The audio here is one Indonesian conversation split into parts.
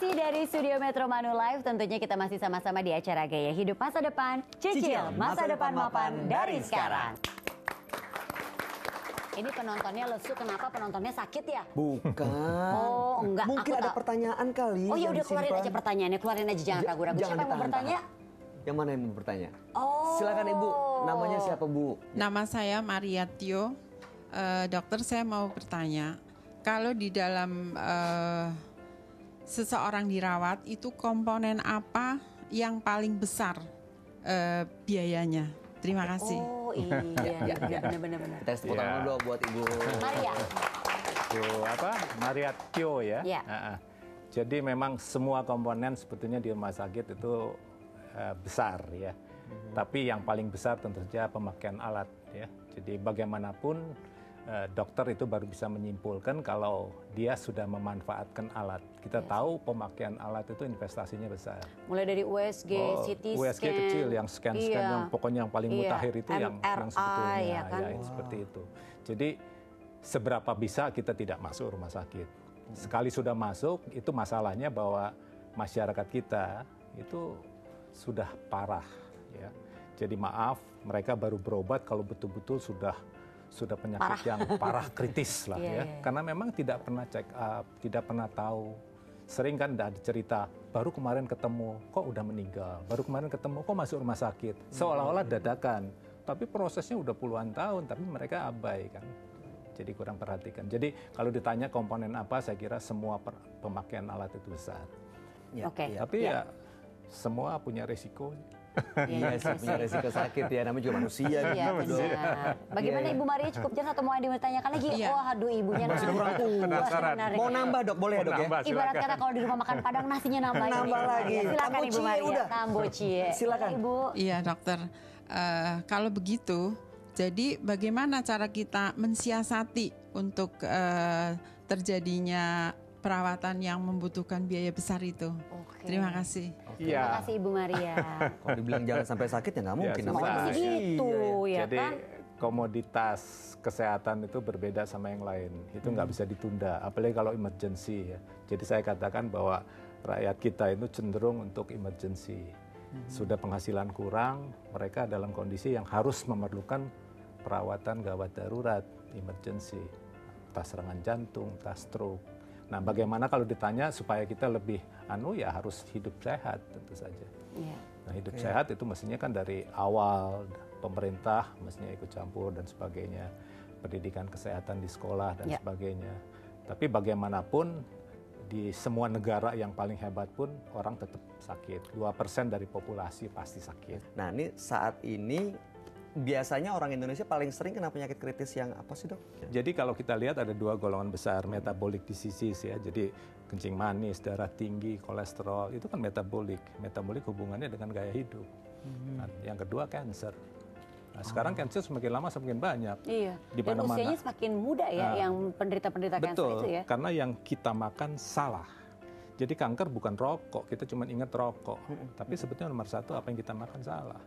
Masih dari Studio Metro Manulife, tentunya kita masih sama-sama di acara Gaya Hidup Masa Depan. Cicil masa depan mapan dari sekarang. Ini penontonnya lesu, kenapa penontonnya sakit ya? Bukan. Oh enggak. Mungkin ada pertanyaan kali. Oh ya udah, keluarin aja pertanyaannya, keluarin aja, jangan ragu-ragu. Siapa yang mau bertanya? Yang mana yang mau bertanya? Oh. Silakan Ibu, namanya siapa Bu? Nama saya Maria Tio. Dokter, saya mau bertanya, kalau di dalam seseorang dirawat itu komponen apa yang paling besar biayanya? Terima kasih. Oh iya, benar-benar. Kita tepuk tangan dulu buat Ibu Maria. Maria Tio ya. Ya. Jadi memang semua komponen sebetulnya di rumah sakit itu besar ya. Tapi yang paling besar tentu saja pemakaian alat ya. Jadi bagaimanapun dokter itu baru bisa menyimpulkan kalau dia sudah memanfaatkan alat. Kita tahu pemakaian alat itu investasinya besar. Mulai dari USG, CT scan. USG kecil yang scan-scan yang pokoknya yang paling mutakhir itu yang sebetulnya ya kan? seperti itu. Jadi seberapa bisa kita tidak masuk rumah sakit. Sekali sudah masuk itu masalahnya bahwa masyarakat kita itu sudah parah ya. Jadi maaf, mereka baru berobat kalau betul-betul sudah penyakit yang parah kritis lah ya. Karena memang tidak pernah check up, tidak pernah tahu. Sering kan ada cerita, baru kemarin ketemu, kok udah meninggal. Baru kemarin ketemu, kok masuk rumah sakit. Seolah-olah dadakan. Tapi prosesnya udah puluhan tahun, tapi mereka abai kan. Jadi kurang perhatikan. Jadi kalau ditanya komponen apa, saya kira semua pemakaian alat itu besar. Tapi ya semua punya resiko. Iya sih, punya resiko sakit ya, namanya juga manusia. Iya benar. Bagaimana Ibu Maria, cukup jelas atau mau ada yang ditanyakan lagi? Oh aduh, ibunya masih kurang penasaran. Mau nambah Dok, boleh Dok ya? Ibarat kata kalau di rumah makan Padang nasinya nambah. Nambah lagi. Silakan Ibu Maria. Tambocie. Silakan Ibu. Iya dokter, kalau begitu, jadi bagaimana cara kita mensiasati untuk terjadinya perawatan yang membutuhkan biaya besar itu? Terima kasih. Terima kasih Ibu Maria. Kalau dibilang jangan sampai sakit ya nggak mungkin. Gitu ya Jadi kan. komoditas kesehatan itu berbeda sama yang lain. Itu nggak bisa ditunda, apalagi kalau emergency ya. Jadi saya katakan bahwa rakyat kita itu cenderung untuk emergency. Sudah penghasilan kurang, mereka dalam kondisi yang harus memerlukan perawatan gawat darurat, emergency. Entah serangan jantung, entah stroke. Nah, bagaimana kalau ditanya supaya kita lebih ya harus hidup sehat tentu saja. Nah, hidup sehat itu mestinya kan dari awal pemerintah mestinya ikut campur dan sebagainya, pendidikan kesehatan di sekolah dan sebagainya. Tapi bagaimanapun di semua negara yang paling hebat pun orang tetap sakit. 2% dari populasi pasti sakit. Nah, ini saat ini biasanya orang Indonesia paling sering kena penyakit kritis yang apa sih Dok? Jadi kalau kita lihat ada dua golongan besar metabolic diseases ya. Jadi kencing manis, darah tinggi, kolesterol itu kan metabolik. Metabolik hubungannya dengan gaya hidup. Nah, yang kedua cancer. Nah, sekarang cancer semakin lama semakin banyak. Iya. Di Dan mana-mana. usianya semakin muda ya yang penderita-penderita cancer itu ya. Karena yang kita makan salah. Jadi kanker bukan rokok, kita cuma ingat rokok. Tapi sebetulnya nomor satu apa yang kita makan salah.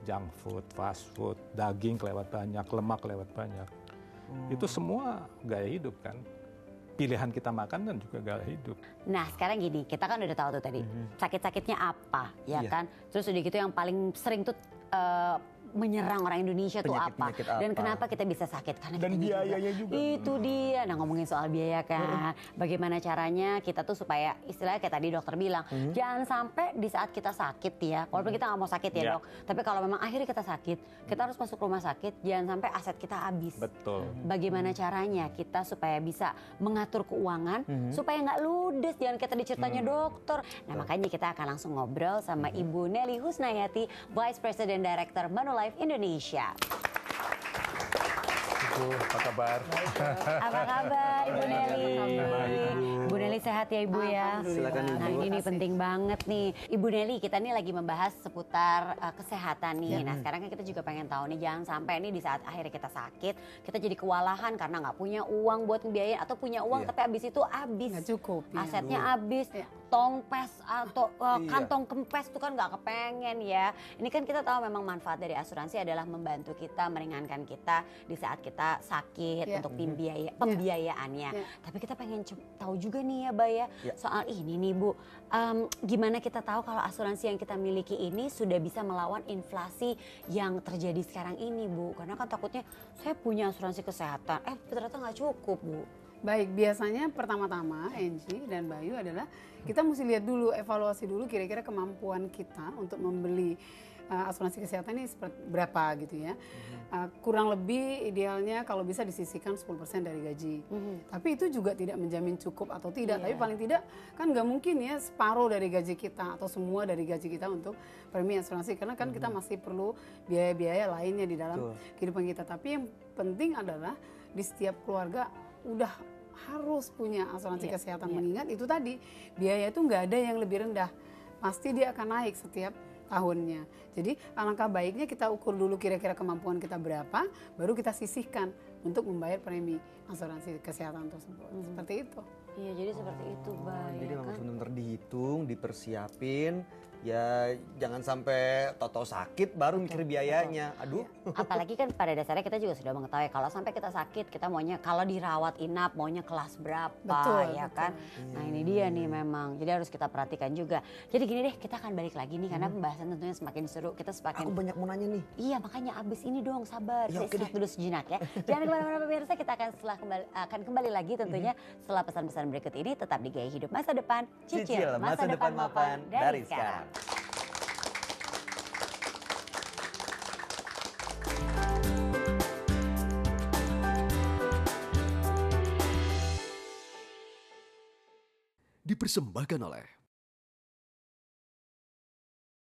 Junk food, fast food, daging kelewat banyak, lemak kelewat banyak. Itu semua gaya hidup kan. Pilihan kita makan dan juga gaya hidup. Nah sekarang gini, kita kan udah tahu tuh tadi sakit-sakitnya apa, ya kan? Terus udah gitu yang paling sering tuh menyerang orang Indonesia tuh apa? Dan kenapa kita bisa sakit? Karena dan kita biayanya juga. Itu dia. Nah ngomongin soal biaya kan, bagaimana caranya kita tuh supaya istilahnya kayak tadi dokter bilang, jangan sampai di saat kita sakit ya, walaupun kita nggak mau sakit ya dok, tapi kalau memang akhirnya kita sakit, kita harus masuk rumah sakit, jangan sampai aset kita habis. Betul. Bagaimana caranya kita supaya bisa mengatur keuangan, supaya nggak ludes, jangan kita diceritanya dokter. Nah makanya kita akan langsung ngobrol sama Ibu Nelly Husnayati, Vice President Director Manulife Indonesia. Apa kabar? Apa kabar Ibu Nelly? Ibu Nelly sehat ya Ibu ya? Silakan Ibu. Nah ini penting banget nih. Ibu Nelly, kita nih lagi membahas seputar kesehatan nih. Nah sekarang kan kita juga pengen tahu nih, jangan sampai nih di saat akhirnya kita sakit, kita jadi kewalahan karena nggak punya uang buat ngebiayain, atau punya uang tapi abis itu habis. Nggak cukup. Asetnya habis. Tongpes atau kantong kempes itu kan nggak kepengen ya. Ini kan kita tahu memang manfaat dari asuransi adalah membantu kita, meringankan kita di saat kita sakit untuk pembiayaannya. Tapi kita pengen tahu juga nih ya, nih ya Bay ya, Ya. soal ini nih Bu, gimana kita tahu kalau asuransi yang kita miliki ini sudah bisa melawan inflasi yang terjadi sekarang ini Bu? Karena kan takutnya saya punya asuransi kesehatan, ternyata nggak cukup Bu. Baik, biasanya pertama-tama Angie dan Bayu adalah kita mesti lihat dulu, evaluasi dulu kira-kira kemampuan kita untuk membeli asuransi kesehatan ini seperti berapa gitu ya. Kurang lebih idealnya kalau bisa disisihkan 10% dari gaji. Tapi itu juga tidak menjamin cukup atau tidak. Tapi paling tidak kan nggak mungkin ya separuh dari gaji kita atau semua dari gaji kita untuk premi asuransi. Karena kan kita masih perlu biaya-biaya lainnya di dalam kehidupan kita. Tapi yang penting adalah di setiap keluarga udah harus punya asuransi kesehatan. Mengingat itu tadi biaya itu nggak ada yang lebih rendah. Pasti dia akan naik setiap tahunnya. Jadi alangkah baiknya kita ukur dulu kira-kira kemampuan kita berapa, baru kita sisihkan untuk membayar premi asuransi kesehatan tersebut. Seperti itu. Iya, jadi seperti itu Bay. Jadi ya memang kan? benar-benar dihitung, dipersiapin, ya jangan sampai tahu-tahu sakit baru mikir biayanya. Aduh. Apalagi kan pada dasarnya kita juga sudah mengetahui kalau sampai kita sakit kita maunya kalau dirawat inap maunya kelas berapa ya Betul. kan. Nah ini dia nih memang. Jadi harus kita perhatikan juga. Jadi gini deh, kita akan balik lagi nih karena pembahasan tentunya semakin seru. Kita semakin Aku banyak mau nanya nih. Iya, makanya abis ini dong sabar. Ya, Saya oke istirahat dulu sejenak ya. Jangan kemana-mana pemirsa, kita akan kembali lagi tentunya setelah pesan-pesan berikut ini. Tetap di Gaya Hidup Masa Depan. Cicil masa depan mapan dari sekarang. Dipersembahkan oleh